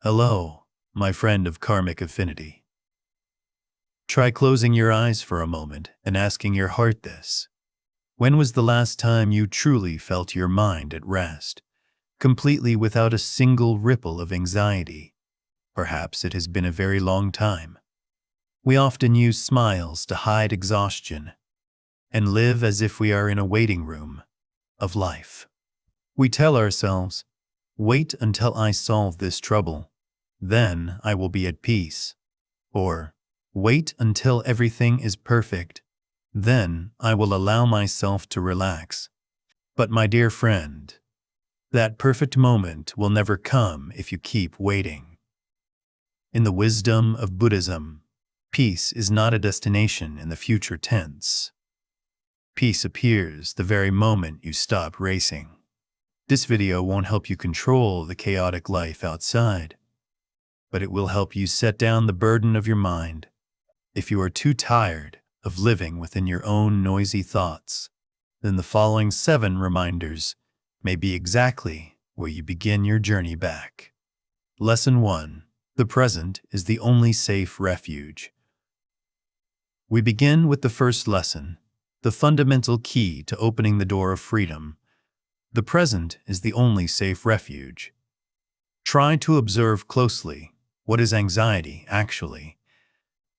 Hello, my friend of karmic affinity. Try closing your eyes for a moment and asking your heart this. When was the last time you truly felt your mind at rest, completely without a single ripple of anxiety? Perhaps it has been a very long time. We often use smiles to hide exhaustion and live as if we are in a waiting room of life. We tell ourselves, wait until I solve this trouble, then I will be at peace. Or, wait until everything is perfect, then I will allow myself to relax. But my dear friend, that perfect moment will never come if you keep waiting. In the wisdom of Buddhism, peace is not a destination in the future tense. Peace appears the very moment you stop racing. This video won't help you control the chaotic life outside, but it will help you set down the burden of your mind. If you are too tired of living within your own noisy thoughts, then the following 7 reminders may be exactly where you begin your journey back. Lesson 1. The present is the only safe refuge. We begin with the first lesson, the fundamental key to opening the door of freedom. The present is the only safe refuge. Try to observe closely. What is anxiety, actually?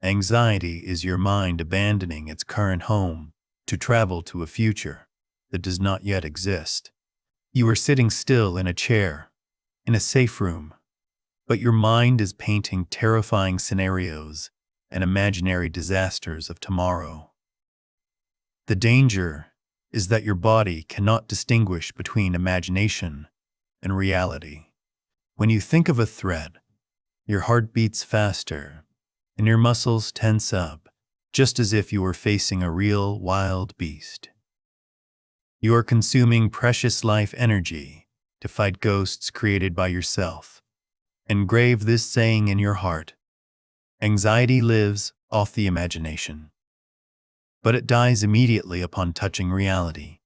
Anxiety is your mind abandoning its current home to travel to a future that does not yet exist. You are sitting still in a chair, in a safe room, but your mind is painting terrifying scenarios and imaginary disasters of tomorrow. The danger is that your body cannot distinguish between imagination and reality. When you think of a threat, your heart beats faster and your muscles tense up, just as if you were facing a real wild beast. You are consuming precious life energy to fight ghosts created by yourself. Engrave this saying in your heart: anxiety lives off the imagination, but it dies immediately upon touching reality.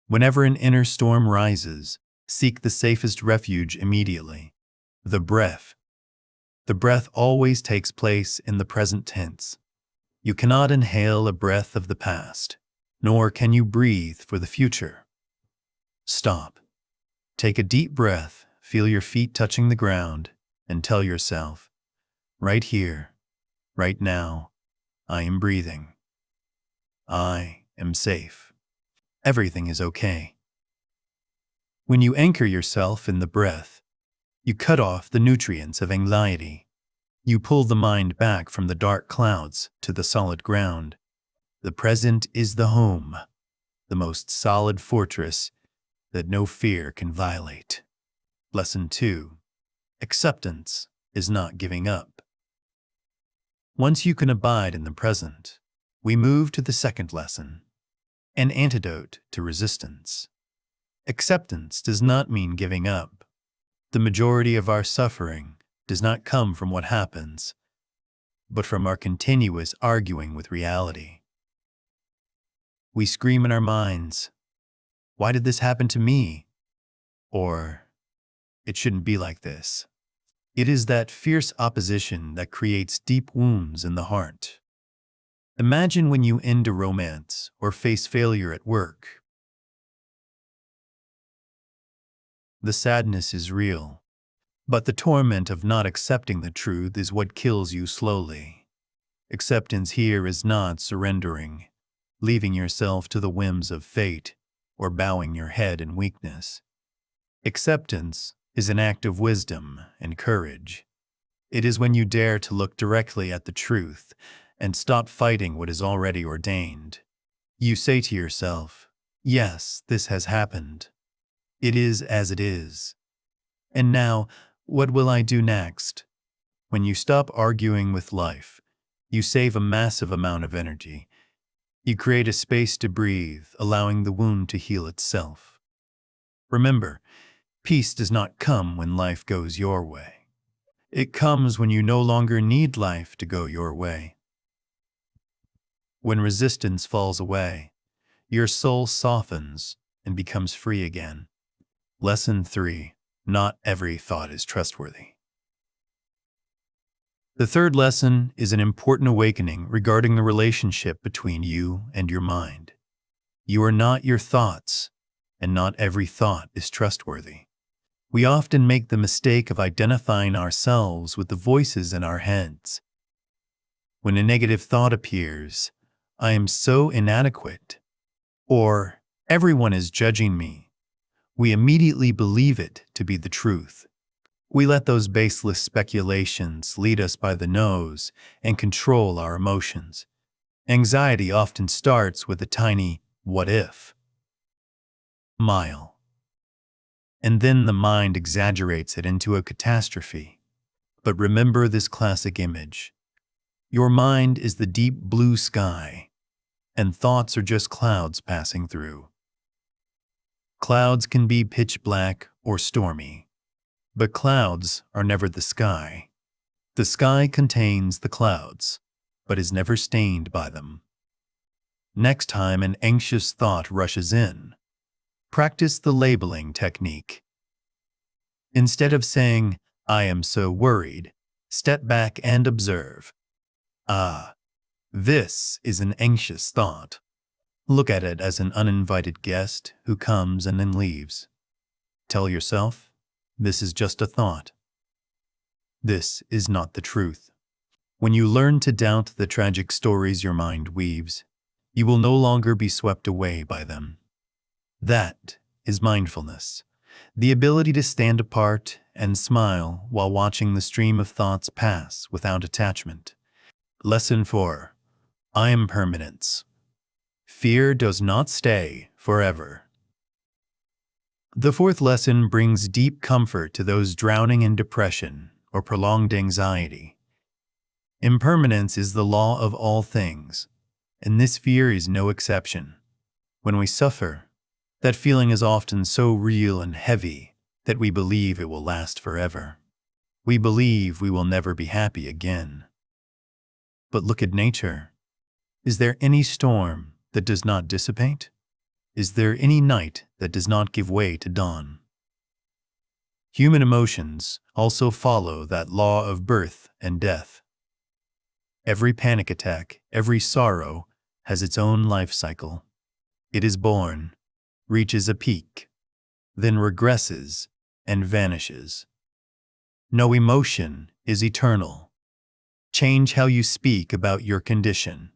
Whenever an inner storm rises, seek the safest refuge immediately: the breath. The breath always takes place in the present tense. You cannot inhale a breath of the past, nor can you breathe for the future. Stop. Take a deep breath, feel your feet touching the ground, and tell yourself, right here, right now, I am breathing. I am safe. Everything is okay. When you anchor yourself in the breath, you cut off the nutrients of anxiety. You pull the mind back from the dark clouds to the solid ground. The present is the home, the most solid fortress that no fear can violate. Lesson 2. Acceptance is not giving up. Once you can abide in the present, we move to the second lesson, an antidote to resistance. Acceptance does not mean giving up. The majority of our suffering does not come from what happens, but from our continuous arguing with reality. We scream in our minds, "Why did this happen to me?" Or, "It shouldn't be like this." It is that fierce opposition that creates deep wounds in the heart. Imagine when you end a romance or face failure at work. The sadness is real, but the torment of not accepting the truth is what kills you slowly. Acceptance here is not surrendering, leaving yourself to the whims of fate, or bowing your head in weakness. Acceptance is an act of wisdom and courage. It is when you dare to look directly at the truth and stop fighting what is already ordained. You say to yourself, yes, this has happened. It is as it is. And now, what will I do next? When you stop arguing with life, you save a massive amount of energy. You create a space to breathe, allowing the wound to heal itself. Remember, peace does not come when life goes your way. It comes when you no longer need life to go your way. When resistance falls away, your soul softens and becomes free again. Lesson 3. Not every thought is trustworthy. The third lesson is an important awakening regarding the relationship between you and your mind. You are not your thoughts, and not every thought is trustworthy. We often make the mistake of identifying ourselves with the voices in our heads. When a negative thought appears, I am so inadequate, or everyone is judging me, we immediately believe it to be the truth. We let those baseless speculations lead us by the nose and control our emotions. Anxiety often starts with a tiny "what if?" mile, and then the mind exaggerates it into a catastrophe. But remember this classic image. Your mind is the deep blue sky, and thoughts are just clouds passing through. Clouds can be pitch black or stormy, but clouds are never the sky. The sky contains the clouds, but is never stained by them. Next time an anxious thought rushes in, practice the labeling technique. Instead of saying, "I am so worried," step back and observe. Ah, this is an anxious thought. Look at it as an uninvited guest who comes and then leaves. Tell yourself, this is just a thought. This is not the truth. When you learn to doubt the tragic stories your mind weaves, you will no longer be swept away by them. That is mindfulness, the ability to stand apart and smile while watching the stream of thoughts pass without attachment. Lesson 4. Impermanence. Fear does not stay forever. The fourth lesson brings deep comfort to those drowning in depression or prolonged anxiety. Impermanence is the law of all things, and this fear is no exception. When we suffer, that feeling is often so real and heavy that we believe it will last forever. We believe we will never be happy again. But look at nature. Is there any storm that does not dissipate? Is there any night that does not give way to dawn? Human emotions also follow that law of birth and death. Every panic attack, every sorrow, has its own life cycle. It is born, reaches a peak, then regresses and vanishes. No emotion is eternal. Change how you speak about your condition.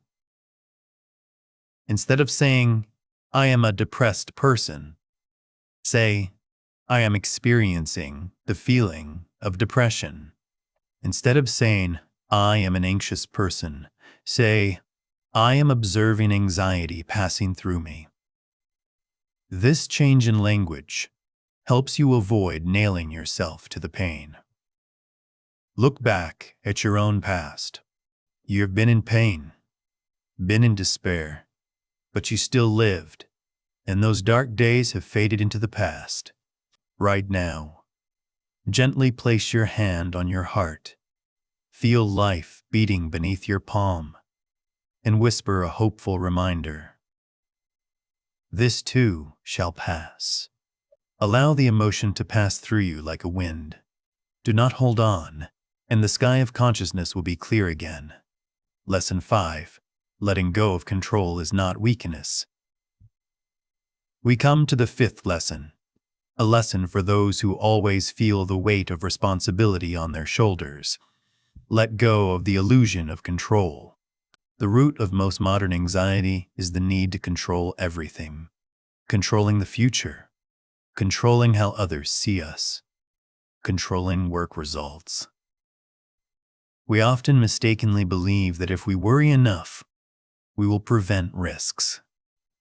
Instead of saying, "I am a depressed person," say, "I am experiencing the feeling of depression." Instead of saying, "I am an anxious person," say, "I am observing anxiety passing through me." This change in language helps you avoid nailing yourself to the pain. Look back at your own past. You have been in pain, been in despair, but you still lived, and those dark days have faded into the past. Right now, gently place your hand on your heart. Feel life beating beneath your palm, and whisper a hopeful reminder. This too shall pass. Allow the emotion to pass through you like a wind. Do not hold on, and the sky of consciousness will be clear again. Lesson 5. Letting go of control is not weakness. We come to the fifth lesson, a lesson for those who always feel the weight of responsibility on their shoulders. Let go of the illusion of control. The root of most modern anxiety is the need to control everything. Controlling the future, controlling how others see us, controlling work results. We often mistakenly believe that if we worry enough, we will prevent risks.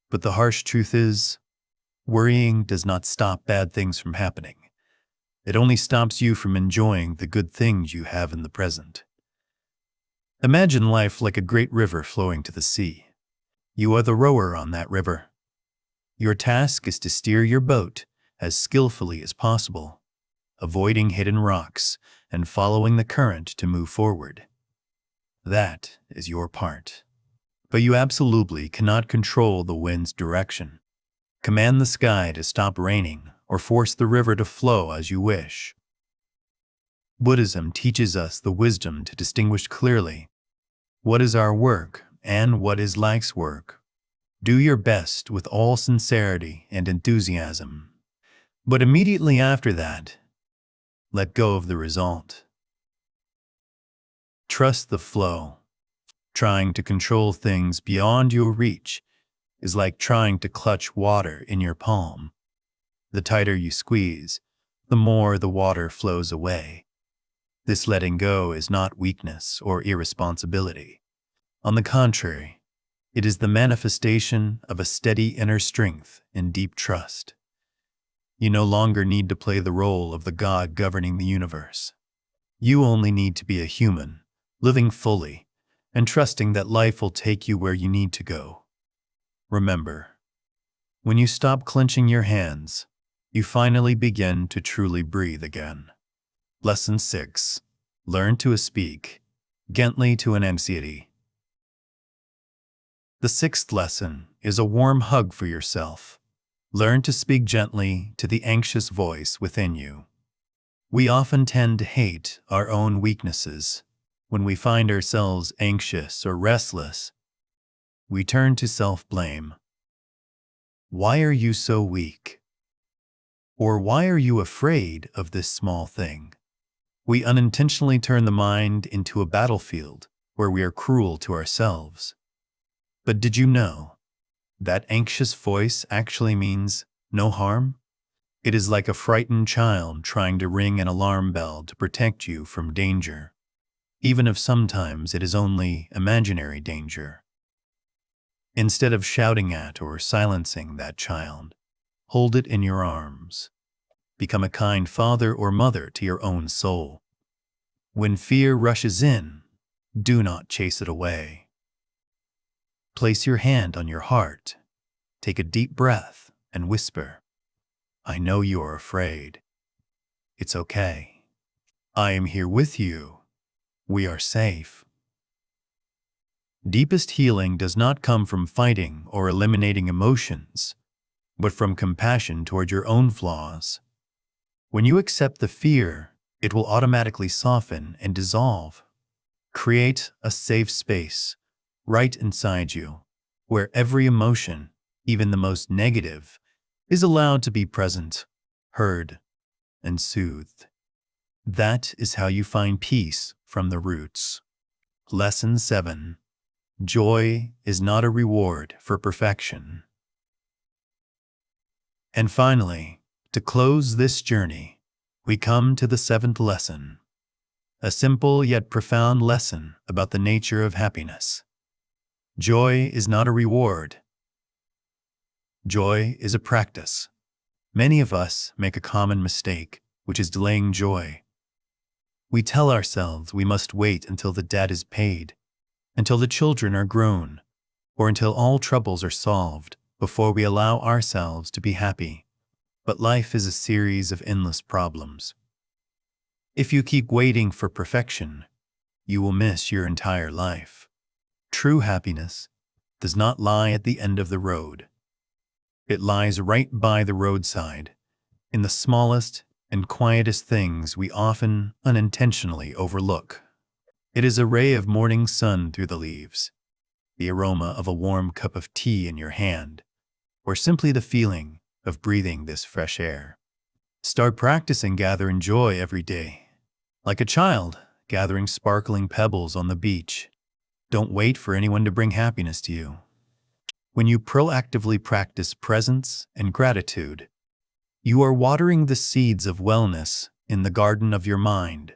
But the harsh truth is, worrying does not stop bad things from happening. It only stops you from enjoying the good things you have in the present. Imagine life like a great river flowing to the sea. You are the rower on that river. Your task is to steer your boat as skillfully as possible, avoiding hidden rocks and following the current to move forward. That is your part. But you absolutely cannot control the wind's direction, command the sky to stop raining, or force the river to flow as you wish. Buddhism teaches us the wisdom to distinguish clearly what is our work and what is life's work. Do your best with all sincerity and enthusiasm. But immediately after that, let go of the result. Trust the flow. Trying to control things beyond your reach is like trying to clutch water in your palm. The tighter you squeeze, the more the water flows away. This letting go is not weakness or irresponsibility. On the contrary, it is the manifestation of a steady inner strength and deep trust. You no longer need to play the role of the God governing the universe. You only need to be a human, living fully, and trusting that life will take you where you need to go. Remember, when you stop clenching your hands, you finally begin to truly breathe again. Lesson 6. Learn to speak gently to an anxiety. The sixth lesson is a warm hug for yourself. Learn to speak gently to the anxious voice within you. We often tend to hate our own weaknesses. When we find ourselves anxious or restless, we turn to self-blame. Why are you so weak? Or why are you afraid of this small thing? We unintentionally turn the mind into a battlefield where we are cruel to ourselves. But did you know that anxious voice actually means no harm? It is like a frightened child trying to ring an alarm bell to protect you from danger, even if sometimes it is only imaginary danger. Instead of shouting at or silencing that child, hold it in your arms. Become a kind father or mother to your own soul. When fear rushes in, do not chase it away. Place your hand on your heart, take a deep breath, and whisper, I know you are afraid. It's okay. I am here with you. We are safe. Deepest healing does not come from fighting or eliminating emotions, but from compassion toward your own flaws. When you accept the fear, it will automatically soften and dissolve. Create a safe space right inside you, where every emotion, even the most negative, is allowed to be present, heard, and soothed. That is how you find peace from the roots. Lesson 7. Joy is not a reward for perfection. And finally, to close this journey, we come to the seventh lesson, a simple yet profound lesson about the nature of happiness. Joy is not a reward. Joy is a practice. Many of us make a common mistake, which is delaying joy. We tell ourselves we must wait until the debt is paid, until the children are grown, or until all troubles are solved before we allow ourselves to be happy. But life is a series of endless problems. If you keep waiting for perfection, you will miss your entire life. True happiness does not lie at the end of the road. It lies right by the roadside, in the smallest and quietest things we often unintentionally overlook. It is a ray of morning sun through the leaves, the aroma of a warm cup of tea in your hand, or simply the feeling of breathing this fresh air. Start practicing gathering joy every day, like a child gathering sparkling pebbles on the beach. Don't wait for anyone to bring happiness to you. When you proactively practice presence and gratitude, you are watering the seeds of wellness in the garden of your mind.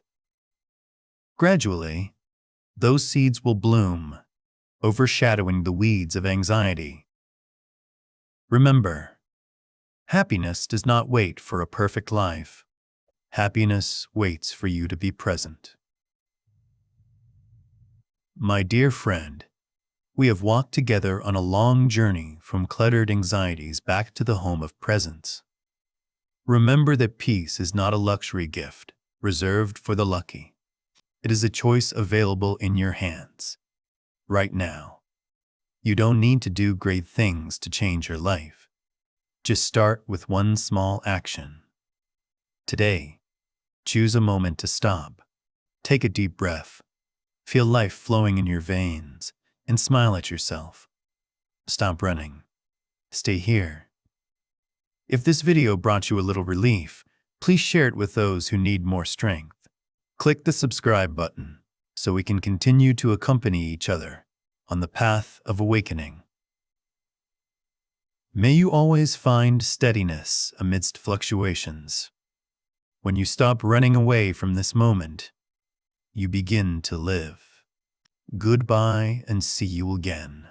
Gradually, those seeds will bloom, overshadowing the weeds of anxiety. Remember, happiness does not wait for a perfect life. Happiness waits for you to be present. My dear friend, we have walked together on a long journey from cluttered anxieties back to the home of presence. Remember that peace is not a luxury gift reserved for the lucky. It is a choice available in your hands, right now. You don't need to do great things to change your life. Just start with one small action. Today, choose a moment to stop. Take a deep breath. Feel life flowing in your veins and smile at yourself. Stop running. Stay here. If this video brought you a little relief, please share it with those who need more strength. Click the subscribe button so we can continue to accompany each other on the path of awakening. May you always find steadiness amidst fluctuations. When you stop running away from this moment, you begin to live. Goodbye and see you again.